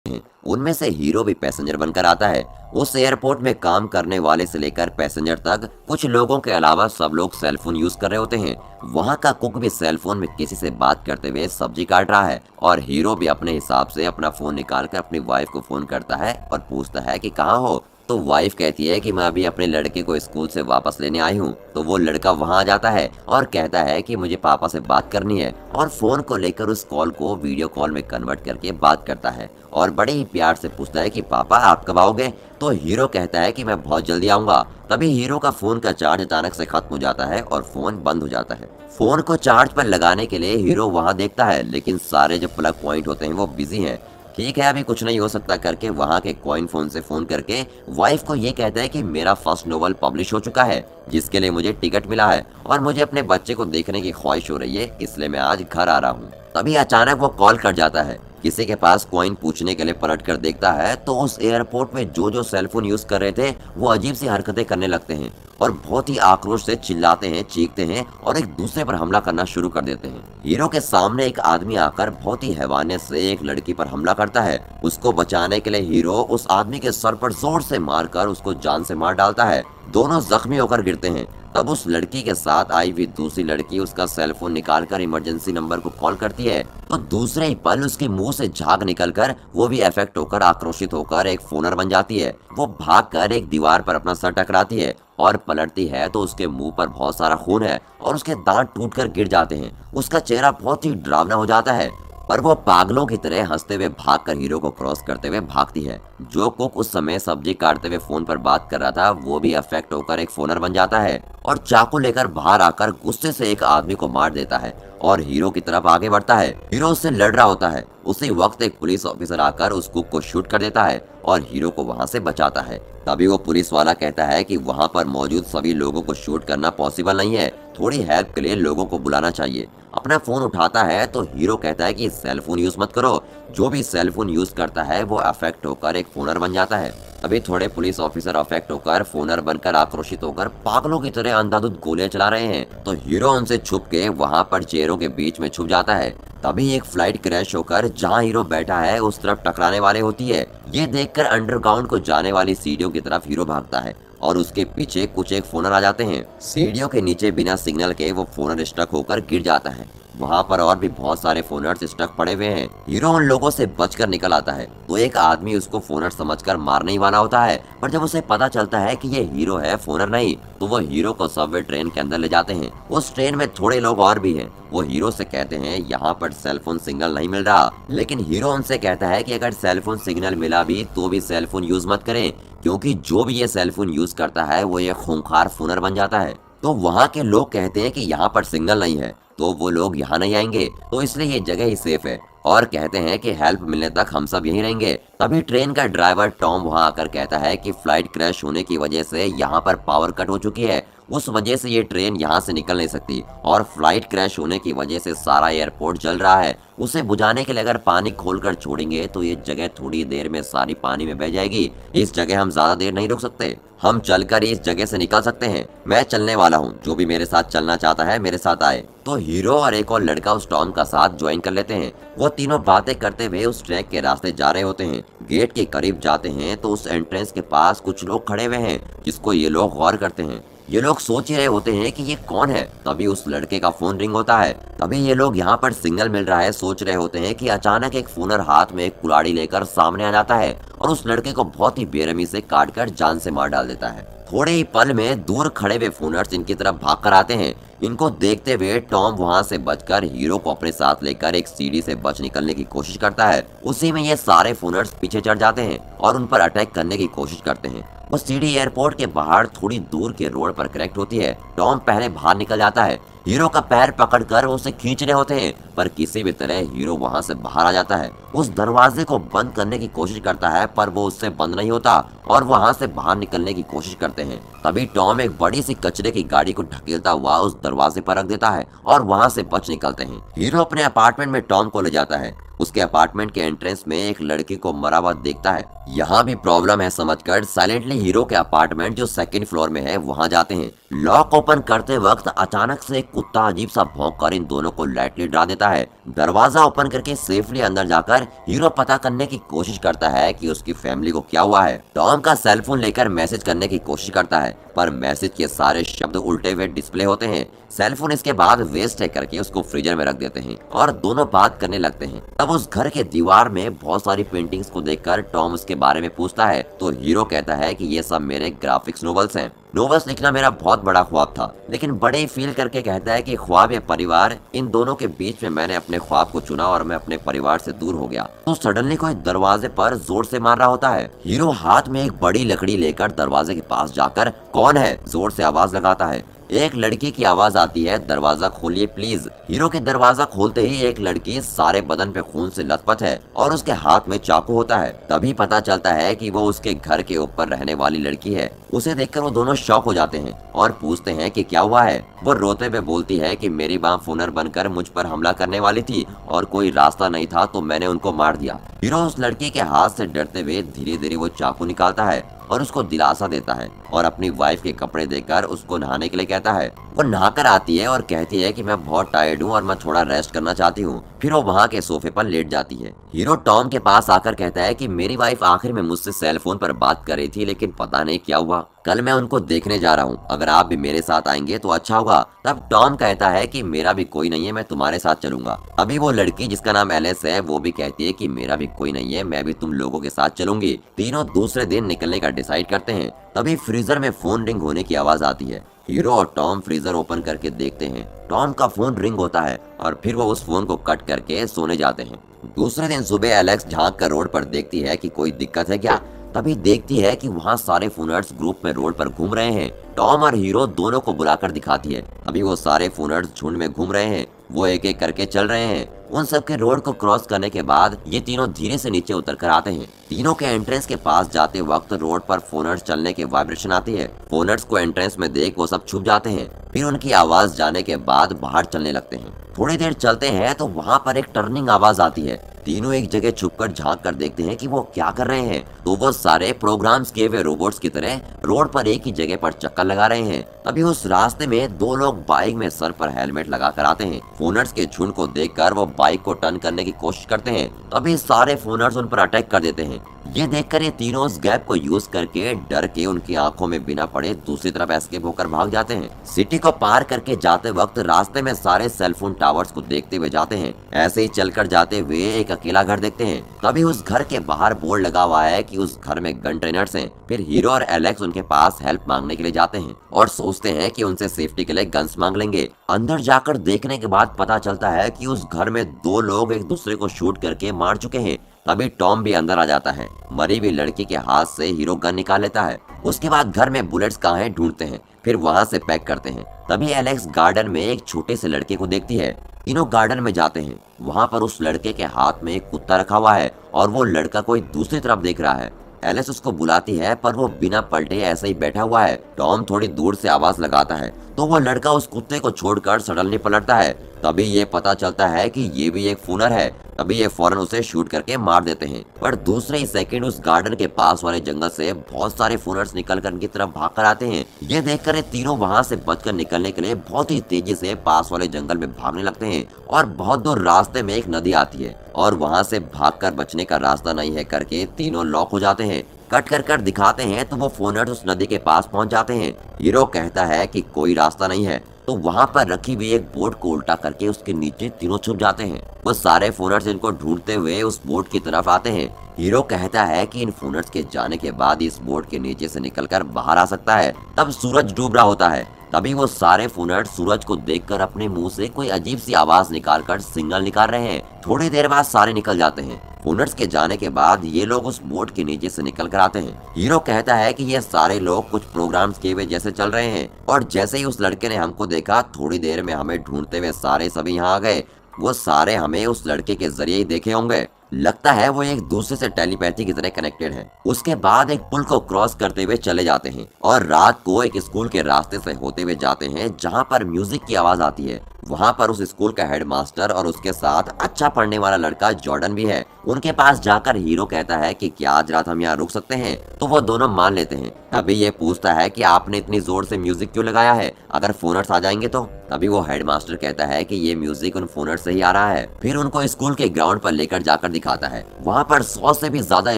हैं। उनमें से हीरो भी पैसेंजर बनकर आता है। उस एयरपोर्ट में काम करने वाले से लेकर पैसेंजर तक कुछ लोगों के अलावा सब लोग सेलफोन यूज कर रहे होते हैं। वहाँ का कुक भी सेलफोन में किसी से बात करते हुए सब्जी काट रहा है और हीरो भी अपने हिसाब से अपना फोन निकालकर अपनी वाइफ को फोन करता है और पूछता है कि कहाँ हो। तो वाइफ कहती है कि मैं अभी अपने लड़के को स्कूल से वापस लेने आई हूँ। तो वो लड़का वहाँ आ जाता है और कहता है कि मुझे पापा से बात करनी है और फोन को लेकर उस कॉल को वीडियो कॉल में कन्वर्ट करके बात करता है और बड़े ही प्यार से पूछता है कि पापा आप कब आओगे। तो हीरो कहता है कि मैं बहुत जल्दी आऊंगा। तभी हीरो का फोन का चार्ज अचानक से खत्म हो जाता है और फोन बंद हो जाता है। फोन को चार्ज पर लगाने के लिए हीरो वहाँ देखता है, लेकिन सारे जो प्लग पॉइंट होते हैं वो बिजी हैं। ठीक है, अभी कुछ नहीं हो सकता करके वहाँ के कॉइन फोन से फोन करके वाइफ को ये कहता है कि मेरा फर्स्ट नोवेल पब्लिश हो चुका है, जिसके लिए मुझे टिकट मिला है और मुझे अपने बच्चे को देखने की ख्वाहिश हो रही है, इसलिए मैं आज घर आ रहा हूँ। तभी अचानक वो कॉल कट जाता है। किसी के पास कॉइन पूछने के लिए पलट कर देखता है तो उस एयरपोर्ट में जो जो सेलफोन यूज कर रहे थे वो अजीब सी हरकतें करने लगते हैं और बहुत ही आक्रोश से चिल्लाते हैं, चीखते हैं और एक दूसरे पर हमला करना शुरू कर देते हैं। हीरो के सामने एक आदमी आकर बहुत ही हैवानियत से एक लड़की पर हमला करता है। उसको बचाने के लिए हीरो उस आदमी के सर पर जोर से मारकर उसको जान से मार डालता है। दोनों जख्मी होकर गिरते हैं। तब उस लड़की के साथ आई हुई दूसरी लड़की उसका सेलफोन निकालकर इमरजेंसी नंबर को कॉल करती है तो दूसरे ही पल उसके मुंह से झाग निकलकर वो भी अफेक्ट होकर आक्रोशित होकर एक फोनर बन जाती है। वो भागकर एक दीवार पर अपना सर टकराती है और पलटती है तो उसके मुंह पर बहुत सारा खून है और उसके दांत टूटकर गिर जाते हैं। उसका चेहरा बहुत ही डरावना हो जाता है पर वो पागलों की तरह हंसते हुए भागकर हीरो को क्रॉस करते हुए भागती है। जो कुक उस समय सब्जी काटते हुए फोन पर बात कर रहा था वो भी अफेक्ट होकर एक फोनर बन जाता है और चाकू लेकर बाहर आकर गुस्से से एक आदमी को मार देता है और हीरो की तरफ आगे बढ़ता है। हीरो उससे लड़ रहा होता है। उसी वक्त एक पुलिस ऑफिसर आकर उस कुक को शूट कर देता है और हीरो को वहां से बचाता है। तभी वो पुलिस वाला कहता है कि वहां पर मौजूद सभी लोगों को शूट करना पॉसिबल नहीं है, थोड़ी हेल्प के लिए लोगों को बुलाना चाहिए। अपना फोन उठाता है तो हीरो कहता है कि सेल फोन यूज मत करो। जो भी सेल फोन यूज करता है वो अफेक्ट होकर एक फोनर बन जाता है। अभी थोड़े पुलिस ऑफिसर अफेक्ट होकर फोनर बनकर आक्रोशित होकर पागलों की तरह अंधाधुंध गोलियां चला रहे हैं तो हीरो उनसे छुप के वहां पर चेयरों के बीच में छुप जाता है। तभी एक फ्लाइट क्रैश होकर जहां हीरो बैठा है उस तरफ टकराने वाली होती है। ये देखकर अंडरग्राउंड को जाने वाली सीढ़ियों की तरफ हीरो भागता है और उसके पीछे कुछ एक फोनर आ जाते हैं। सीढ़ियों के नीचे बिना सिग्नल के वो फोनर स्टक होकर गिर जाता है। वहाँ पर और भी बहुत सारे फोनर्स स्टक पड़े हुए हैं। हीरो उन लोगों से बचकर निकल आता है तो एक आदमी उसको फोनर समझकर मारने ही वाला होता है, पर जब उसे पता चलता है कि ये हीरो है फोनर नहीं, तो वो हीरो को सबवे ट्रेन के अंदर ले जाते हैं। उस ट्रेन में थोड़े लोग और भी हैं। वो हीरो से कहते हैं यहाँ पर सेलफोन सिग्नल नहीं मिल रहा, लेकिन हीरो उनसे कहता है कि अगर सेलफोन सिग्नल मिला भी तो भी सेलफोन यूज मत करें, क्योंकि जो भी ये सेलफोन यूज करता है वो ये खूंखार फोनर बन जाता है। तो वहाँ के लोग कहते हैं कि यहाँ पर सिग्नल नहीं है तो वो लोग यहाँ नहीं आएंगे, तो इसलिए ये जगह ही सेफ है और कहते हैं कि हेल्प मिलने तक हम सब यहीं रहेंगे। तभी ट्रेन का ड्राइवर टॉम वहाँ आकर कहता है कि फ्लाइट क्रैश होने की वजह से यहाँ पर पावर कट हो चुकी है, उस वजह से ये ट्रेन यहाँ से निकल नहीं सकती और फ्लाइट क्रैश होने की वजह से सारा एयरपोर्ट जल रहा है। उसे बुझाने के लिए अगर पानी खोलकर छोड़ेंगे तो ये जगह थोड़ी देर में सारी पानी में बह जाएगी। इस जगह हम ज्यादा देर नहीं रुक सकते, हम चलकर इस जगह से निकल सकते हैं। मैं चलने वाला हूँ, जो भी मेरे साथ चलना चाहता है मेरे साथ आए। तो हीरो और एक और लड़का उस टॉम का साथ ज्वाइन कर लेते हैं। वो तीनों बातें करते हुए उस ट्रैक के रास्ते जा रहे होते हैं। गेट के करीब जाते हैं तो उस एंट्रेंस के पास कुछ लोग खड़े हुए हैं, जिसको ये लोग गौर करते हैं। ये लोग सोच ही रहे होते हैं कि ये कौन है। तभी उस लड़के का फोन रिंग होता है। तभी ये लोग यहाँ पर सिग्नल मिल रहा है सोच रहे होते हैं कि अचानक एक फोनर हाथ में एक कुल्हाड़ी लेकर सामने आ जाता है और उस लड़के को बहुत ही बेरहमी से काट कर जान से मार डाल देता है। थोड़े ही पल में दूर खड़े हुए फोनर्स इनकी तरफ भागकर आते हैं। इनको देखते हुए टॉम वहां से बचकर हीरो को अपने साथ लेकर एक सीढ़ी से बच निकलने की कोशिश करता है। उसी में ये सारे फोनर्स पीछे चढ़ जाते हैं और उन पर अटैक करने की कोशिश करते हैं। वो सीढ़ी एयरपोर्ट के बाहर थोड़ी दूर के रोड पर करेक्ट होती है। टॉम पहले बाहर निकल जाता है। हीरो का पैर पकड़कर उसे खींचने होते हैं, पर किसी भी तरह हीरो वहां से बाहर आ जाता है। उस दरवाजे को बंद करने की कोशिश करता है पर वो उससे बंद नहीं होता और वहां से बाहर निकलने की कोशिश करते हैं। तभी टॉम एक बड़ी सी कचरे की गाड़ी को ढकेलता हुआ उस दरवाजे पर रख देता है और वहां से बच निकलते हैं। हीरो अपने अपार्टमेंट में टॉम को ले जाता है। उसके अपार्टमेंट के एंट्रेंस में एक लड़की को मरा हुआ देखता है। यहाँ भी प्रॉब्लम है समझकर साइलेंटली हीरो के अपार्टमेंट जो सेकंड फ्लोर में है वहाँ जाते हैं। लॉक ओपन करते वक्त अचानक से एक कुत्ता अजीब सा भौंककर इन दोनों को लाइटली डरा देता है। दरवाजा ओपन करके सेफली अंदर जाकर हीरो पता करने की कोशिश करता है कि उसकी फैमिली को क्या हुआ है। टॉम का सेलफोन लेकर मैसेज करने की कोशिश करता है पर मैसेज के सारे शब्द उल्टे हुए डिस्प्ले होते हैं। सेलफोन इसके बाद वेस्ट है करके उसको फ्रीजर में रख देते हैं और दोनों बात करने लगते हैं। तब उस घर के दीवार में बहुत सारी पेंटिंग्स को देखकर टॉम उसके बारे में पूछता है तो हीरो कहता है कि ये सब मेरे ग्राफिक्स नोवेल्स हैं। नोवेल्स लिखना मेरा बहुत बड़ा ख्वाब था, लेकिन बड़े ही फील करके कहता है कि ख्वाब या परिवार, इन दोनों के बीच में मैंने अपने ख्वाब को चुना और मैं अपने परिवार से दूर हो गया। तो सडनली कोई दरवाजे पर जोर से मार रहा होता है। हीरो हाथ में एक बड़ी लकड़ी लेकर दरवाजे के पास जाकर कौन है जोर से आवाज लगाता है। एक लड़की की आवाज आती है, दरवाजा खोलिए प्लीज। हीरो के दरवाजा खोलते ही एक लड़की सारे बदन पे खून से लथपथ है और उसके हाथ में चाकू होता है। तभी पता चलता है कि वो उसके घर के ऊपर रहने वाली लड़की है। उसे देखकर वो दोनों शॉक हो जाते हैं और पूछते हैं कि क्या हुआ है। वो रोते हुए बोलती है कि मेरी माँ फुनर बनकर मुझ पर हमला करने वाली थी और कोई रास्ता नहीं था तो मैंने उनको मार दिया। हीरो उस लड़की के हाथ से डरते हुए धीरे धीरे वो चाकू निकालता है और उसको दिलासा देता है और अपनी वाइफ के कपड़े देकर उसको नहाने के लिए कहता है। वो नहाकर आती है और कहती है कि मैं बहुत टायर्ड हूँ और मैं थोड़ा रेस्ट करना चाहती हूँ। फिर वो वहाँ के सोफे पर लेट जाती है। हीरो टॉम के पास आकर कहता है कि मेरी वाइफ आखिर में मुझसे सेल फोन पर बात कर रही थी, लेकिन पता नहीं क्या हुआ। कल मैं उनको देखने जा रहा हूँ, अगर आप भी मेरे साथ आएंगे तो अच्छा होगा। तब टॉम कहता है कि मेरा भी कोई नहीं है, मैं तुम्हारे साथ चलूंगा। अभी वो लड़की जिसका नाम एलिस है वो भी कहती है कि मेरा भी कोई नहीं है, मैं भी तुम लोगों के साथ चलूंगी। तीनों दूसरे दिन निकलने का डिसाइड करते हैं। तभी फ्रीजर में फोन रिंग होने की आवाज आती है। हीरो और टॉम फ्रीजर ओपन करके देखते हैं। टॉम का फोन रिंग होता है और फिर वो उस फोन को कट करके सोने जाते हैं। दूसरे दिन सुबह एलेक्स झांक कर रोड पर देखती है कि कोई दिक्कत है क्या। तभी देखती है कि वहाँ सारे फूनर्स ग्रुप में रोड पर घूम रहे हैं। टॉम और हीरो दोनों को बुलाकर दिखाती है। अभी वो सारे फूनर्स झुंड में घूम रहे हैं। वो एक एक करके चल रहे हैं। उन सब के रोड को क्रॉस करने के बाद ये तीनों धीरे से नीचे उतर कर आते हैं। तीनों के एंट्रेंस के पास जाते वक्त रोड पर फोनर्स चलने के वाइब्रेशन आती है। फोनर्स को एंट्रेंस में देख वो सब छुप जाते हैं। फिर उनकी आवाज जाने के बाद बाहर चलने लगते हैं। थोड़ी देर चलते हैं तो वहाँ पर एक टर्निंग आवाज आती है। तीनों एक जगह छुपकर झांक कर देखते हैं कि वो क्या कर रहे हैं। तो वो सारे प्रोग्राम्स किए हुए रोबोट्स की तरह रोड पर एक ही जगह पर चक्कर लगा रहे हैं। तभी उस रास्ते में दो लोग बाइक में सर पर हेलमेट लगा कर आते हैं। फोनर्स के झुंड को देखकर वो बाइक को टर्न करने की कोशिश करते हैं। तभी सारे फोनर्स उन पर अटैक कर देते हैं। ये देखकर ये तीनों उस गैप को यूज करके डर के उनकी आंखों में बिना पड़े दूसरी तरफ एस्केप होकर भाग जाते हैं। सिटी को पार करके जाते वक्त रास्ते में सारे सेलफोन टावर्स को देखते हुए जाते हैं। ऐसे ही चलकर जाते हुए एक अकेला घर देखते हैं। तभी उस घर के बाहर बोर्ड लगा हुआ है कि उस घर में गन ट्रेनर्स हैं। फिर हीरो और एलेक्स उनके पास हेल्प मांगने के लिए जाते हैं और सोचते हैं कि उनसे सेफ्टी के लिए गन्स मांग लेंगे। अंदर जाकर देखने के बाद पता चलता है कि उस घर में दो लोग एक दूसरे को शूट करके मार चुके हैं। तभी टॉम भी अंदर आ जाता है। मरी हुई लड़की के हाथ से हीरो गन निकाल लेता है। उसके बाद घर में बुलेट्स कहाँ हैं ढूंढते हैं। फिर वहाँ से पैक करते हैं। तभी एलेक्स गार्डन में एक छोटे से लड़के को देखती है। तीनों गार्डन में जाते हैं। वहाँ पर उस लड़के के हाथ में एक कुत्ता रखा हुआ है और वो लड़का कोई दूसरी तरफ देख रहा है। एलिस उसको बुलाती है पर वो बिना पलटे ऐसे ही बैठा हुआ है। टॉम थोड़ी दूर से आवाज लगाता है तो वो लड़का उस कुत्ते को छोड़कर सडनली पलटता है। तभी ये पता चलता है कि ये भी एक फूनर है। तभी ये फौरन उसे शूट करके मार देते हैं। पर दूसरे ही सेकंड उस गार्डन के पास वाले जंगल से बहुत सारे फूनर्स निकलकर इनकी तरफ भाग कर आते हैं। ये देखकर ये तीनों वहाँ से बचकर निकलने के लिए बहुत ही तेजी से पास वाले जंगल में भागने लगते हैं और बहुत दूर रास्ते में एक नदी आती है और वहाँ से भागकर बचने का रास्ता नहीं है करके तीनों लॉक हो जाते हैं। कट कर दिखाते हैं तो वो फोनर्स उस नदी के पास पहुंच जाते हैं। हीरो कहता है कि कोई रास्ता नहीं है तो वहाँ पर रखी हुई एक बोट को उल्टा करके उसके नीचे तीनों छुप जाते हैं। वो सारे फोनर्स इनको ढूंढते हुए उस बोट की तरफ आते हैं। हीरो कहता है कि इन फोनर्स के जाने के बाद इस बोट के नीचे से निकलकर बाहर आ सकता है। तब सूरज डूब रहा होता है। तभी वो सारे फूनर्स सूरज को देखकर अपने मुंह से कोई अजीब सी आवाज निकालकर सिग्नल निकाल रहे हैं। थोड़ी देर बाद सारे निकल जाते हैं। फूनर्स के जाने के बाद ये लोग उस बोट के नीचे से निकल कर आते हैं। हीरो कहता है कि ये सारे लोग कुछ प्रोग्राम्स किए हुए जैसे चल रहे हैं और जैसे ही उस लड़के ने हमको देखा थोड़ी देर में हमें ढूंढते हुए सारे सभी यहाँ आ गए। वो सारे हमें उस लड़के के जरिए ही देखे होंगे। लगता है वो एक दूसरे से टेलीपैथी की तरह कनेक्टेड है। उसके बाद एक पुल को क्रॉस करते हुए चले जाते हैं और रात को एक स्कूल के रास्ते से होते हुए जाते हैं जहाँ पर म्यूजिक की आवाज आती है। वहाँ पर उस स्कूल का हेडमास्टर और उसके साथ अच्छा पढ़ने वाला लड़का जॉर्डन भी है। उनके पास जाकर हीरो कहता है कि क्या आज रात हम यहाँ रुक सकते हैं, तो वो दोनों मान लेते हैं। तभी ये पूछता है कि आपने इतनी जोर से म्यूजिक क्यों लगाया है, अगर फोनर्स आ जाएंगे तो। तभी वो हेडमास्टर कहता है कि ये म्यूजिक उन फोनर्स से ही आ रहा है। फिर उनको स्कूल के ग्राउंड पर लेकर जाकर दिखाता है। वहाँ पर 100 से भी ज्यादा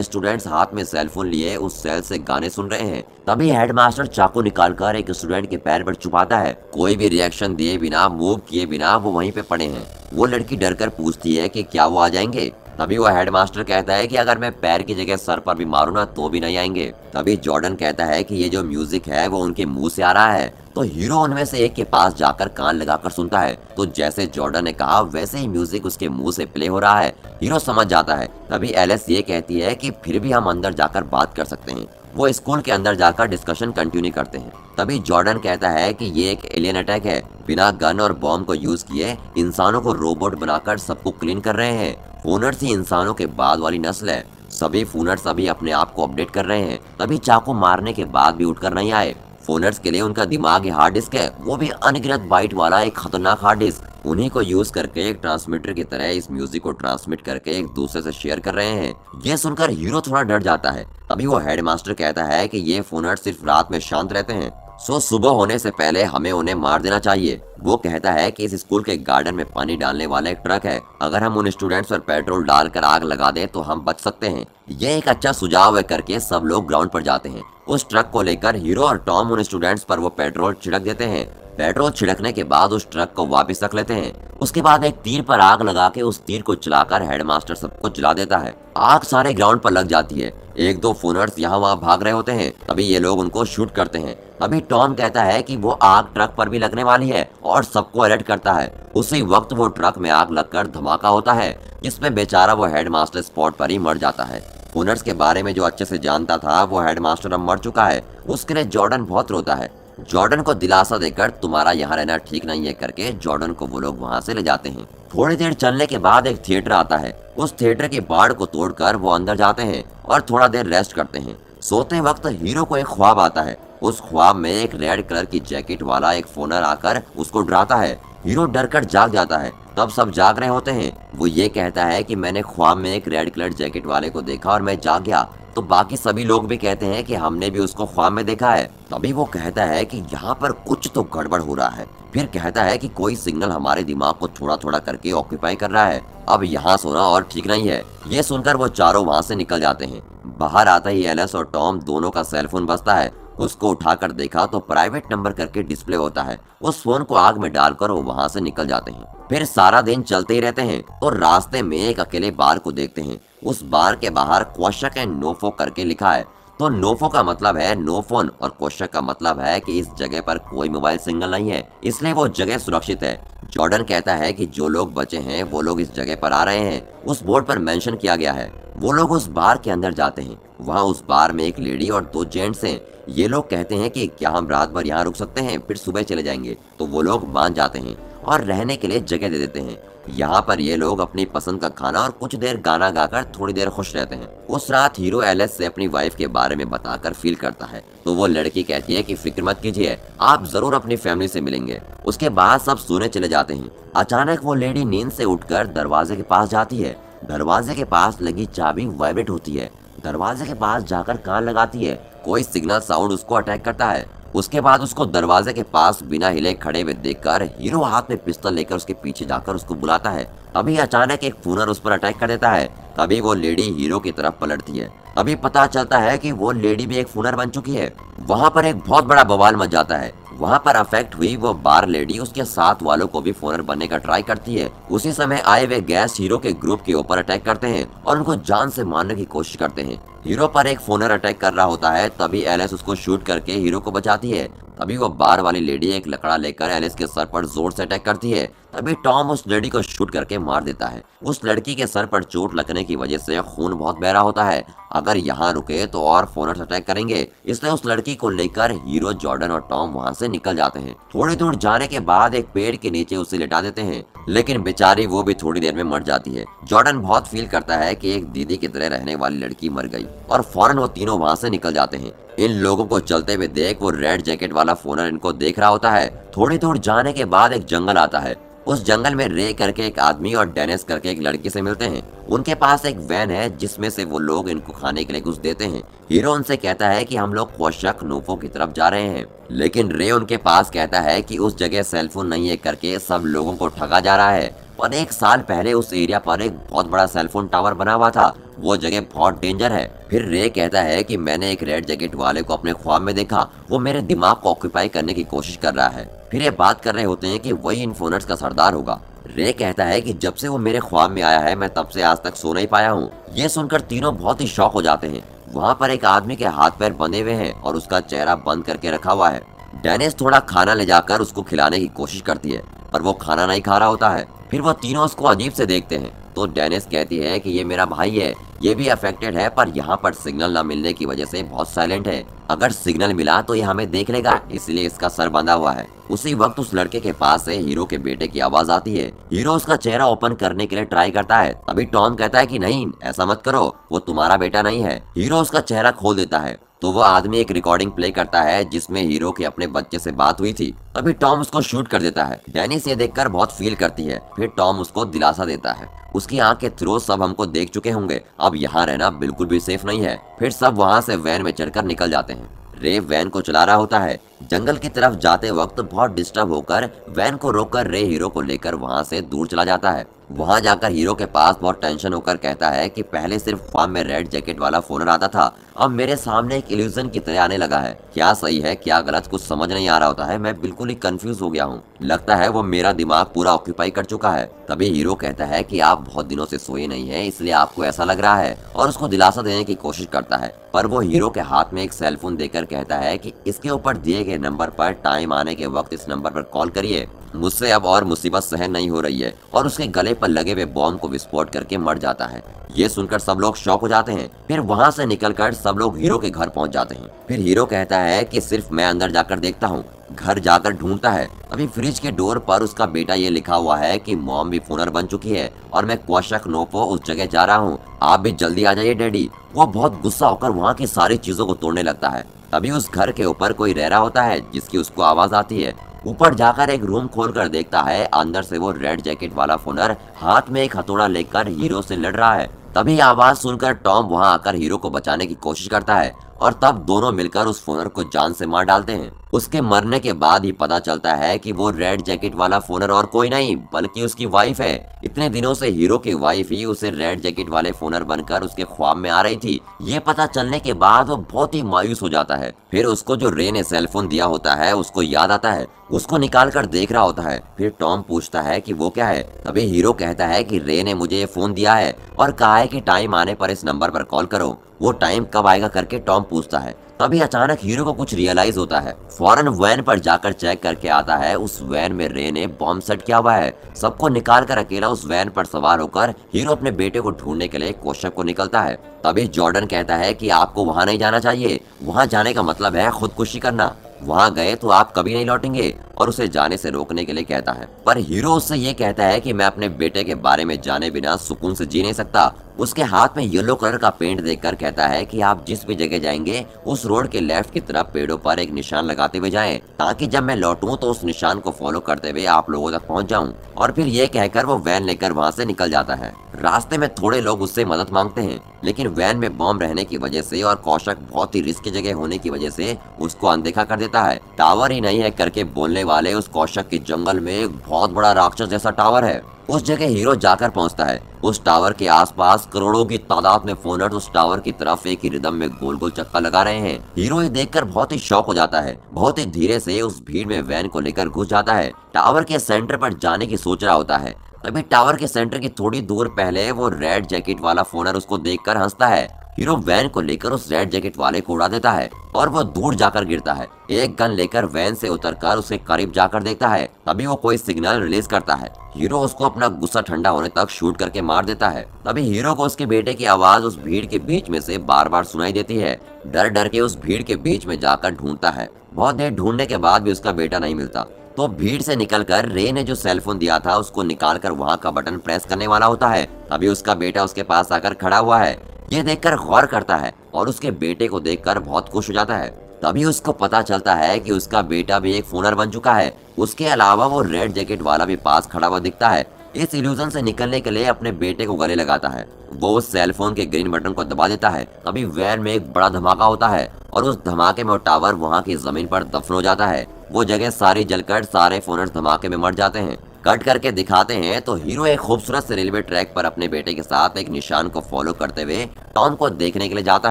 स्टूडेंट्स हाथ में सेलफोन लिए उस सेल से गाने सुन रहे हैं। तभी हेडमास्टर चाकू निकालकर एक स्टूडेंट के पैर पर छुपाता है। कोई भी रिएक्शन दिए बिना, मूव किए बिना वो वहीं पे पड़े हैं। वो लड़की डरकर पूछती है कि क्या वो आ जाएंगे। तभी वो हेडमास्टर कहता है कि अगर मैं पैर की जगह सर पर भी मारूं ना तो भी नहीं आएंगे। तभी जॉर्डन कहता है कि ये जो म्यूजिक है वो उनके मुंह से आ रहा है। तो हीरो उनमें से एक के पास जाकर कान लगाकर सुनता है, तो जैसे जॉर्डन ने कहा वैसे ही म्यूजिक उसके मुंह से प्ले हो रहा है। हीरो समझ जाता है। तभी एलिस ये कहती है कि फिर भी हम अंदर जाकर बात कर सकते हैं। वो स्कूल के अंदर जाकर डिस्कशन कंटिन्यू करते हैं। तभी जॉर्डन कहता है कि ये एक एलियन अटैक है, बिना गन और बॉम्ब को यूज किए इंसानों को रोबोट बनाकर सबको क्लीन कर रहे हैं। फोनर्स ही इंसानों के बाद वाली नस्ल है। सभी फोनर्स अभी अपने आप को अपडेट कर रहे हैं। तभी चाकू मारने के बाद भी उठकर नहीं आए। फोनर्स के लिए उनका दिमाग ही हार्ड डिस्क है, वो भी अनगिनत बाइट वाला एक खतरनाक हार्ड डिस्क। उन्हीं को यूज करके एक ट्रांसमीटर की तरह इस म्यूजिक को ट्रांसमिट करके एक दूसरे से शेयर कर रहे हैं। ये सुनकर हीरो थोड़ा डर जाता है। तभी वो हेडमास्टर कहता है कि ये फोनर्स सिर्फ रात में शांत रहते हैं, सो सुबह होने से पहले हमें उन्हें मार देना चाहिए। वो कहता है कि इस स्कूल के गार्डन में पानी डालने वाला एक ट्रक है, अगर हम उन स्टूडेंट्स पर पेट्रोल डालकर आग लगा दें तो हम बच सकते हैं। ये एक अच्छा सुझाव है करके सब लोग ग्राउंड पर जाते हैं। उस ट्रक को लेकर हीरो और टॉम उन स्टूडेंट्स पर वो पेट्रोल छिड़क देते हैं। पेट्रोल छिड़कने के बाद उस ट्रक को वापस रख लेते हैं। उसके बाद एक तीर पर आग लगा के उस तीर को चलाकर हेडमास्टर सबको जला देता है। आग सारे ग्राउंड पर लग जाती है। एक दो फोनर्स यहाँ वहाँ भाग रहे होते हैं। तभी ये लोग उनको शूट करते हैं। अभी टॉम कहता है कि वो आग ट्रक पर भी लगने वाली है और सबको अलर्ट करता है। उसी वक्त वो ट्रक में आग लगकर धमाका होता है, जिसमें बेचारा वो हेडमास्टर स्पॉट पर ही मर जाता है। फोनर्स के बारे में जो अच्छे से जानता था वो हेडमास्टर अब मर चुका है। उसके लिए जॉर्डन बहुत रोता है। जॉर्डन को दिलासा देकर तुम्हारा यहाँ रहना ठीक नहीं है करके जॉर्डन को वो लोग वहाँ से ले जाते हैं। थोड़ी देर चलने के बाद एक थिएटर आता है। उस थिएटर की बाड़ को तोड़कर वो अंदर जाते हैं और थोड़ा देर रेस्ट करते हैं। सोते वक्त हीरो को एक ख्वाब आता है। उस ख्वाब में एक रेड कलर की जैकेट वाला एक फोनर आकर उसको डराता है। हीरो डरकर जाग जाता है। तब सब जाग रहे होते हैं। वो ये कहता है कि मैंने ख्वाब में एक रेड कलर जैकेट वाले को देखा और मैं जाग गया। तो बाकी सभी लोग भी कहते हैं कि हमने भी उसको ख्वाब में देखा है। तभी वो कहता है कि यहाँ पर कुछ तो गड़बड़ हो रहा है। फिर कहता है कि कोई सिग्नल हमारे दिमाग को थोड़ा थोड़ा करके ऑक्यूपाई कर रहा है, अब यहाँ सोना और ठीक नहीं है। ये सुनकर वो चारों वहाँ से निकल जाते हैं। बाहर आता ही एलिस और टॉम दोनों का सेलफोन बजता है। उसको उठाकर देखा तो प्राइवेट नंबर करके डिस्प्ले होता है। उस फोन को आग में डालकर वो वहाँ से निकल जाते हैं। फिर सारा दिन चलते ही रहते हैं तो रास्ते में एक अकेले बार को देखते हैं। उस बार के बाहर क्वेश्चन एंड नो फोन करके लिखा है। तो नोफो का मतलब है नो फोन और क्वेश्चन का मतलब है कि इस जगह पर कोई मोबाइल सिग्नल नहीं है, इसलिए वो जगह सुरक्षित है। जॉर्डन कहता है कि जो लोग बचे हैं वो लोग इस जगह पर आ रहे हैं। उस बोर्ड पर मेंशन किया गया है। वो लोग उस बार के अंदर जाते हैं। वहाँ उस बार में एक लेडी और दो जेंट्स हैं। ये लोग कहते हैं कि क्या हम रात भर यहाँ रुक सकते हैं, फिर सुबह चले जाएंगे। तो वो लोग मान जाते हैं और रहने के लिए जगह दे देते हैं। यहाँ पर ये लोग अपनी पसंद का खाना और कुछ देर गाना गाकर थोड़ी देर खुश रहते हैं। उस रात हीरो एलिस से अपनी वाइफ के बारे में बताकर फील करता है। तो वो लड़की कहती है कि फिक्र मत कीजिए, आप जरूर अपनी फैमिली से मिलेंगे। उसके बाद सब सोने चले जाते हैं। अचानक वो लेडी नींद से उठकर दरवाजे के पास जाती है। दरवाजे के पास लगी चाबी वाइब्रेट होती है। दरवाजे के पास जाकर कान लगाती है। कोई सिग्नल साउंड उसको अटैक करता है। उसके बाद उसको दरवाजे के पास बिना हिले खड़े हुए देखकर हीरो हाथ में पिस्तौल लेकर उसके पीछे जाकर उसको बुलाता है। तभी अचानक एक फोनर उस पर अटैक कर देता है। तभी वो लेडी हीरो की तरफ पलटती है। तभी पता चलता है कि वो लेडी भी एक फोनर बन चुकी है। वहाँ पर एक बहुत बड़ा बवाल मच जाता है। वहाँ पर अफेक्ट हुई वो बार लेडी उसके साथ वालों को भी फोनर बनने का ट्राई करती है। उसी समय आए वे गैस हीरो के ग्रुप के ऊपर अटैक करते हैं और उनको जान से मारने की कोशिश करते हैं। हीरो पर एक फोनर अटैक कर रहा होता है। तभी एलिस उसको शूट करके हीरो को बचाती है। तभी वो बार वाली लेडी एक लकड़ा लेकर एलिस के सर पर जोर से अटैक करती है। तभी टॉम उस लेडी को शूट करके मार देता है। उस लड़की के सर पर चोट लगने की वजह से खून बहुत बह रहा होता है। अगर यहाँ रुके तो और फोनर्स अटैक करेंगे, इसलिए उस लड़की को लेकर हीरो, जॉर्डन और टॉम वहाँ से निकल जाते हैं। थोड़ी दूर जाने के बाद एक पेड़ के नीचे उसे लिटा देते हैं, लेकिन बेचारी वो भी थोड़ी देर में मर जाती है। जॉर्डन बहुत फील करता है कि एक दीदी की तरह रहने वाली लड़की मर गई और फौरन वो तीनों वहाँ से निकल जाते हैं। इन लोगों को चलते हुए देख वो रेड जैकेट वाला फोनर इनको देख रहा होता है। थोड़ी दूर जाने के बाद एक जंगल आता है। उस जंगल में रे करके एक आदमी और डेनिस करके एक लड़की से मिलते हैं। उनके पास एक वैन है जिसमें से वो लोग इनको खाने के लिए कुछ देते हैं। हीरो उनसे कहता है कि हम लोग क्वशक नोफो की तरफ जा रहे हैं, लेकिन रे उनके पास कहता है कि उस जगह सेलफोन नहीं है करके सब लोगों को ठगा जा रहा है। और एक साल पहले उस एरिया पर एक बहुत बड़ा सेलफोन टावर बना हुआ था, वो जगह बहुत डेंजर है। फिर रे कहता है कि मैंने एक रेड जैकेट वाले को अपने ख्वाब में देखा, वो मेरे दिमाग को ऑक्यूपाई करने की कोशिश कर रहा है। फिर ये बात कर रहे होते हैं कि वही इन्फोनर्स का सरदार होगा। रे कहता है कि जब से वो मेरे ख्वाब में आया है मैं तब से आज तक सो नहीं पाया हूँ। ये सुनकर तीनों बहुत ही शॉक हो जाते हैं। वहाँ पर एक आदमी के हाथ पैर बंधे हुए हैं और उसका चेहरा बंद करके रखा हुआ है। डेनिस थोड़ा खाना ले जाकर उसको खिलाने की कोशिश करती है, पर वो खाना नहीं खा रहा होता है। फिर वो तीनों उसको अजीब से देखते हैं, तो डेनिस कहती है कि ये मेरा भाई है, ये भी अफेक्टेड है, पर यहाँ पर सिग्नल न मिलने की वजह से बहुत साइलेंट है। अगर सिग्नल मिला तो ये हमें देख लेगा, इसलिए इसका सर बंधा हुआ है। उसी वक्त उस लड़के के पास से हीरो के बेटे की आवाज आती है। हीरो उसका चेहरा ओपन करने के लिए ट्राई करता है, तभी टॉम कहता है कि नहीं, ऐसा मत करो, वो तुम्हारा बेटा नहीं है। हीरो उसका चेहरा खोल देता है, तो वो आदमी एक रिकॉर्डिंग प्ले करता है जिसमें हीरो के अपने बच्चे से बात हुई थी। तभी टॉम उसको शूट कर देता है। डेनिस ये देखकर बहुत फील करती है। फिर टॉम उसको दिलासा देता है, उसकी आंख के थ्रू सब हमको देख चुके होंगे, अब यहाँ रहना बिल्कुल भी सेफ नहीं है। फिर सब वहाँ से वैन में चढ़कर निकल जाते हैं। रे वैन को चला रहा होता है। जंगल की तरफ जाते वक्त बहुत डिस्टर्ब होकर वैन को रोककर रे हीरो को लेकर वहाँ से दूर चला जाता है। वहाँ जाकर हीरो के पास बहुत टेंशन होकर कहता है कि पहले सिर्फ ख्वाब में रेड जैकेट वाला फोनर आता था, अब मेरे सामने एक इल्यूजन की तरह आने लगा है। क्या सही है क्या गलत कुछ समझ नहीं आ रहा होता है, मैं बिल्कुल ही कंफ्यूज हो गया हूँ। लगता है वो मेरा दिमाग पूरा ऑक्यूपाई कर चुका है। तभी हीरो कहता है कि आप बहुत दिनों से सोए नहीं है, इसलिए आपको ऐसा लग रहा है, और उसको दिलासा देने की कोशिश करता है। पर वो हीरो के हाथ में एक सेलफोन देकर कहता है कि इसके ऊपर दिए गए नंबर पर टाइम आने के वक्त इस नंबर पर कॉल करिए, मुझसे अब और मुसीबत सहन नहीं हो रही है। और उसके गले पर लगे हुए बॉम्ब को विस्फोट करके मर जाता है। ये सुनकर सब लोग शॉक हो जाते हैं। फिर वहाँ से निकलकर सब लोग हीरो के घर पहुँच जाते हैं। फिर हीरो कहता है कि सिर्फ मैं अंदर जाकर देखता हूँ। घर जाकर ढूंढता है, अभी फ्रिज के डोर पर उसका बेटा ये लिखा हुआ है कि मॉम भी फोनर बन चुकी है और मैं क्वशक नोफो उस जगह जा रहा हूँ, आप भी जल्दी आ जाइए डैडी। वो बहुत गुस्सा होकर वहाँ की सारी चीजों को तोड़ने लगता है। तभी उस घर के ऊपर कोई रह रहा होता है जिसकी उसको आवाज आती है। ऊपर जाकर एक रूम खोलकर देखता है, अंदर से वो रेड जैकेट वाला फोनर हाथ में एक हथौड़ा लेकर हीरो से लड़ रहा है। तभी आवाज सुनकर टॉम वहां आकर हीरो को बचाने की कोशिश करता है और तब दोनों मिलकर उस फोनर को जान से मार डालते हैं। उसके मरने के बाद ही पता चलता है कि वो रेड जैकेट वाला फोनर और कोई नहीं बल्कि उसकी वाइफ है। इतने दिनों से हीरो की वाइफ ही उसे रेड जैकेट वाले फोनर बनकर उसके ख्वाब में आ रही थी। ये पता चलने के बाद वो बहुत ही मायूस हो जाता है। फिर उसको जो रे ने सेलफोन दिया होता है उसको याद आता है, उसको निकाल कर देख रहा होता है। फिर टॉम पूछता है कि वो क्या है। तभी हीरो कहता है कि रे ने मुझे ये फोन दिया है और कहा है कि टाइम आने पर इस नंबर पर कॉल करो। वो टाइम कब आएगा करके टॉम पूछता है। तभी अचानक हीरो को कुछ रियलाइज होता है। फौरन वैन पर जाकर चेक करके आता है, उस वैन में रे ने बॉम्ब सेट किया हुआ है। सबको निकाल कर अकेला उस वैन पर सवार होकर हीरो अपने बेटे को ढूंढने के लिए क्वशक को निकलता है। तभी जॉर्डन कहता है कि आपको वहां नहीं जाना चाहिए, वहां जाने का मतलब है खुदकुशी करना, वहां गए तो आप कभी नहीं लौटेंगे, और उसे जाने से रोकने के लिए कहता है। पर हीरो उससे ये कहता है कि मैं अपने बेटे के बारे में जाने बिना सुकून से जी नहीं सकता। उसके हाथ में येलो कलर का पेंट देखकर कहता है कि आप जिस भी जगह जाएंगे उस रोड के लेफ्ट की तरफ पेड़ों पर एक निशान लगाते हुए जाएं, ताकि जब मैं लौटूं तो उस निशान को फॉलो करते हुए आप लोगों तक पहुंच जाऊं। और फिर ये कहकर वो वैन लेकर वहां से निकल जाता है। रास्ते में थोड़े लोग उससे मदद मांगते हैं, लेकिन वैन में बॉम्ब रहने की वजह से और क्वशक बहुत ही रिस्की जगह होने की वजह से उसको अनदेखा कर देता है। टावर ही नहीं है करके बोलने वाले उस क्वशक के जंगल में एक बहुत बड़ा राक्षस जैसा टावर है। उस जगह हीरो जाकर पहुंचता है। उस टावर के आसपास करोड़ों की तादाद में फोनर्स उस टावर की तरफ एक ही रिदम में गोल गोल चक्का लगा रहे हैं। हीरो ये देखकर बहुत ही शॉक हो जाता है। बहुत ही धीरे से उस भीड़ में वैन को लेकर घुस जाता है। टावर के सेंटर पर जाने की सोच रहा होता है। तभी टावर के सेंटर की थोड़ी दूर पहले वो रेड जैकेट वाला फोनर उसको देखकर हंसता है। हीरो वैन को लेकर उस रेड जैकेट वाले को उड़ा देता है और वो दूर जाकर गिरता है। एक गन लेकर वैन से उतरकर उसके करीब जाकर देखता है। तभी वो कोई सिग्नल रिलीज करता है। हीरो उसको अपना गुस्सा ठंडा होने तक शूट करके मार देता है। तभी हीरो को उसके बेटे की आवाज उस भीड़ के बीच में से बार बार सुनाई देती है। डर डर के उस भीड़ के बीच में जाकर ढूंढता है। बहुत देर ढूंढने के बाद भी उसका बेटा नहीं मिलता। तो भीड़ से निकलकर रे ने जो सेलफोन दिया था उसको निकालकर वहाँ का बटन प्रेस करने वाला होता है। तभी उसका बेटा उसके पास आकर खड़ा हुआ है। ये देखकर गौर करता है और उसके बेटे को देखकर बहुत खुश हो जाता है। तभी उसको पता चलता है कि उसका बेटा भी एक फोनर बन चुका है। उसके अलावा वो रेड जैकेट वाला भी पास खड़ा हुआ दिखता है। इस इल्यूजन से निकलने के लिए अपने बेटे को गले लगाता है। वो उस सेल फोन के ग्रीन बटन को दबा देता है। तभी वैन में एक बड़ा धमाका होता है और उस धमाके में वो टावर वहाँ की जमीन पर दफन हो जाता है। वो जगह सारी जलकर सारे फोनर्स धमाके में मर जाते हैं। कट करके दिखाते हैं तो हीरो एक खूबसूरत से रेलवे ट्रैक पर अपने बेटे के साथ एक निशान को फॉलो करते हुए टॉम को देखने के लिए जाता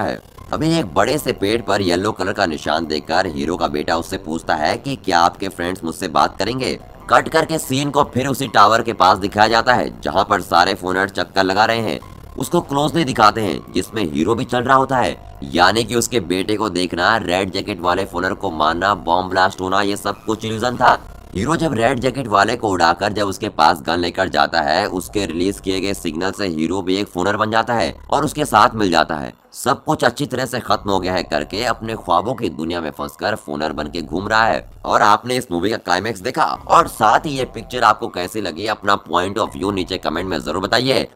है। अभी एक बड़े से पेड़ पर येलो कलर का निशान देखकर हीरो का बेटा उससे पूछता है कि क्या आपके फ्रेंड्स मुझसे बात करेंगे। कट करके सीन को फिर उसी टावर के पास दिखाया जाता है जहाँ पर सारे फोनर्स चक्कर लगा रहे हैं। उसको क्लोजली दिखाते हैं जिसमें हीरो भी चल रहा होता है, यानी कि उसके बेटे को देखना, रेड जैकेट वाले फोनर को मारना, बॉम्ब ब्लास्ट होना, ये सब कुछ इल्यूजन था। हीरो जब रेड जैकेट वाले को उड़ाकर जब उसके पास गन लेकर जाता है, उसके रिलीज किए गए सिग्नल से हीरो भी एक फोनर बन जाता है और उसके साथ मिल जाता है। सब कुछ अच्छी तरह से खत्म हो गया है करके अपने ख्वाबों की दुनिया में फंसकर फोनर बन के घूम रहा है। और आपने इस मूवी का क्लाइमेक्स देखा और साथ ही ये पिक्चर आपको कैसी लगी, अपना पॉइंट ऑफ व्यू नीचे कमेंट में जरूर बताइए।